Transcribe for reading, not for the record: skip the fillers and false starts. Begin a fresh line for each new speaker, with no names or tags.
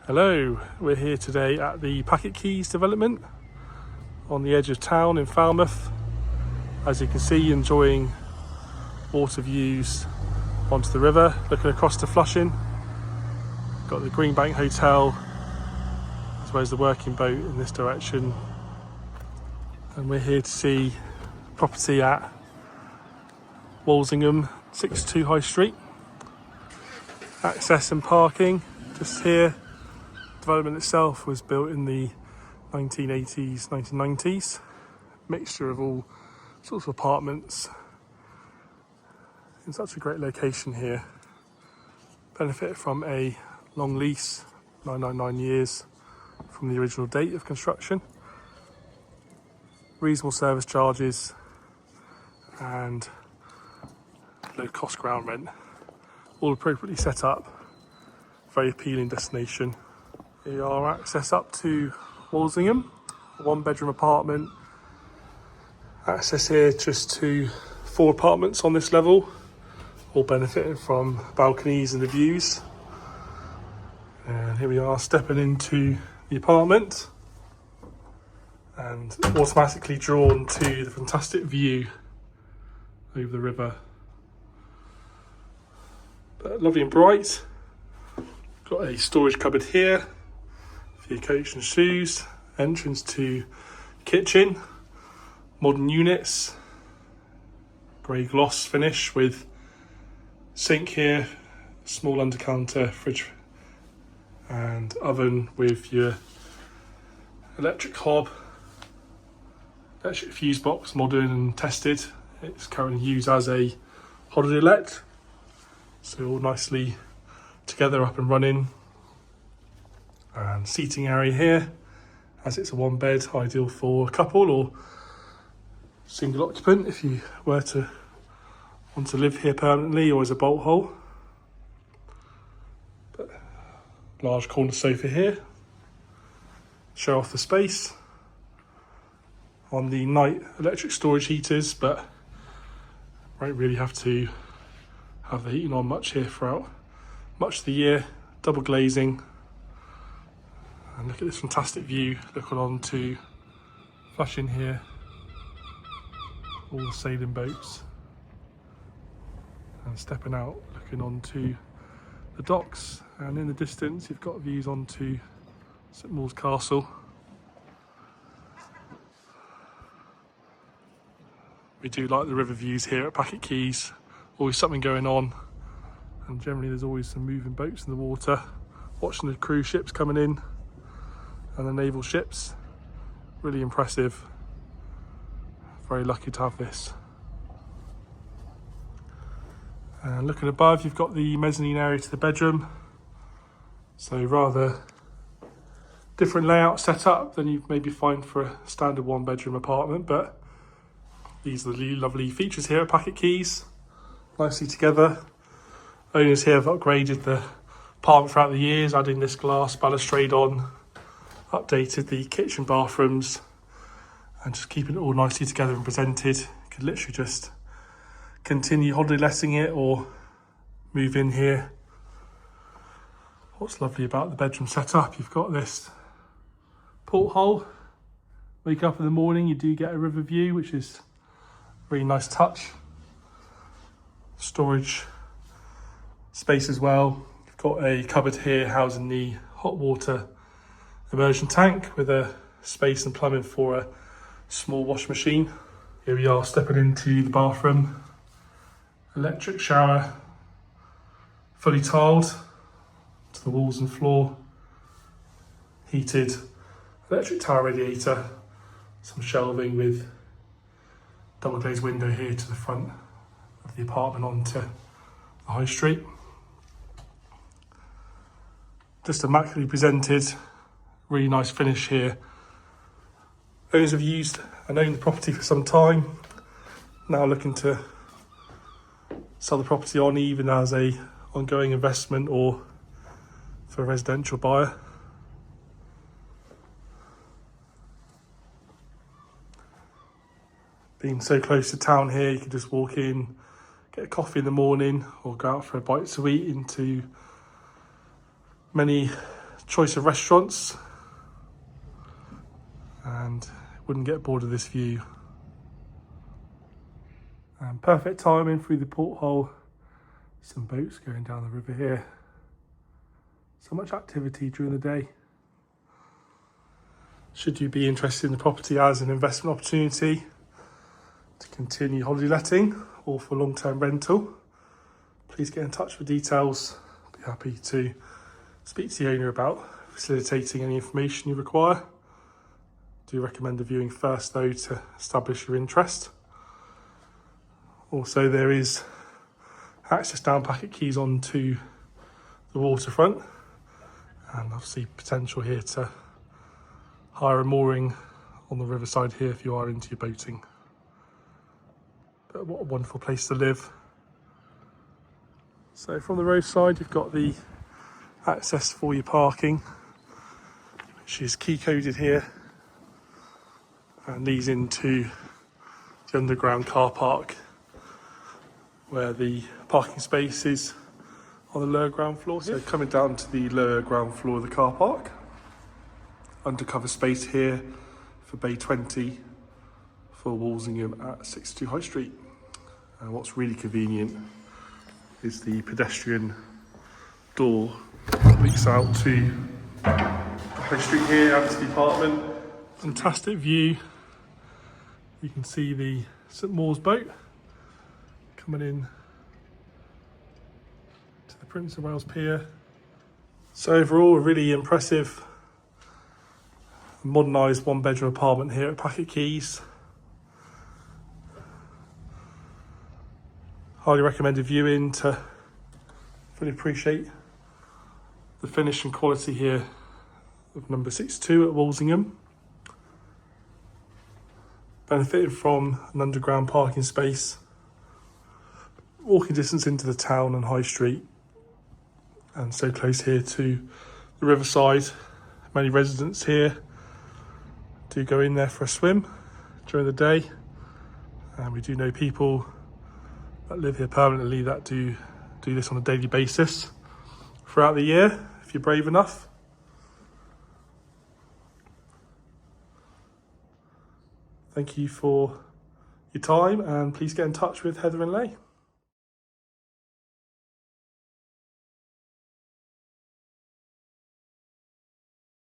Hello, we're here today at the Quays development on the edge of town in Falmouth. As you can see, enjoying water views onto the river, looking across to Flushing. Got the Greenbank Hotel as well as the working boat in this direction. And we're here to see property at Walsingham, 62 High Street. Access and parking just here. Development itself was built in the 1980s, 1990s. Mixture of all sorts of apartments in such a great location here. Benefit from a long lease, 999 years from the original date of construction. Reasonable service charges and low cost ground rent. All appropriately set up. Very appealing destination. Here are access up to Walsingham, a 1-bedroom apartment. Access here just to 4 apartments on this level, all benefiting from balconies and the views. And here we are stepping into the apartment and automatically drawn to the fantastic view over the river. But lovely and bright. Got a storage cupboard here for your coats and shoes. Entrance to kitchen. Modern units. Grey gloss finish with sink here. Small under counter fridge and oven with your electric hob. Electric fuse box, modern and tested. It's currently used as a holiday let. So all nicely together, up and running. And seating area here, as it's a 1-bed, ideal for a couple or single occupant if you were to want to live here permanently or as a bolt hole. But large corner sofa here. Show off the space. On the night, electric storage heaters, but won't really have to have the heating on much here throughout much of the year. Double glazing. And look at this fantastic view looking on to Flushing here. All the sailing boats. And stepping out, looking onto the docks. And in the distance, you've got views onto St Maur's Castle. We do like the river views here at Quays. Always something going on. And generally there's always some moving boats in the water. Watching the cruise ships coming in and the naval ships. Really impressive. Very lucky to have this. And looking above, you've got the mezzanine area to the bedroom. So rather different layout set up than you maybe find for a standard 1-bedroom apartment, but these are the lovely features here at Quays. Nicely together. Owners here have upgraded the apartment throughout the years, adding this glass balustrade on, updated the kitchen bathrooms, and just keeping it all nicely together and presented. You could literally just continue holiday letting it or move in here. What's lovely about the bedroom setup, you've got this porthole. Wake up in the morning, you do get a river view, which is a really nice touch. Storage space as well. You've got a cupboard here housing the hot water immersion tank with a space and plumbing for a small wash machine. Here we are stepping into the bathroom. Electric shower, fully tiled to the walls and floor. Heated electric towel radiator. Some shelving with double glazed window here to the front of the apartment onto the high street. Just immaculately presented, really nice finish here. Owners have used and owned the property for some time. Now looking to sell the property on, even as a ongoing investment or for a residential buyer. Being so close to town here, you can just walk in, get a coffee in the morning or go out for a bite to eat into many choice of restaurants, and wouldn't get bored of this view. And perfect timing through the porthole. Some boats going down the river here. So much activity during the day. Should you be interested in the property as an investment opportunity to continue holiday letting or for long-term rental, please get in touch for details. I'll be happy to speak to the owner about facilitating any information you require. Do recommend a viewing first though to establish your interest. Also, there is access down Packet Quays onto the waterfront, and obviously potential here to hire a mooring on the riverside here if you are into your boating. But what a wonderful place to live. So from the roadside you've got the access for your parking, which is key coded here, and leads into the underground car park, where the parking space is on the lower ground floor here. So coming down to the lower ground floor of the car park, undercover space here for Bay 20 for Walsingham at 62 High Street. And what's really convenient is the pedestrian door that leads out to High Street here and to the apartment. Fantastic view. You can see the St Maur's boat coming in to the Prince of Wales Pier. So overall, a really impressive modernised one-bedroom apartment here at Packet Quays. Highly recommend a viewing to fully appreciate the finish and quality here of number 62 at Walsingham. Benefiting from an underground parking space, walking distance into the town and High Street, and so close here to the riverside. Many residents here do go in there for a swim during the day, and we do know people that live here permanently that do this on a daily basis throughout the year, if you're brave enough. Thank you for your time, and please get in touch with Heather and Leigh.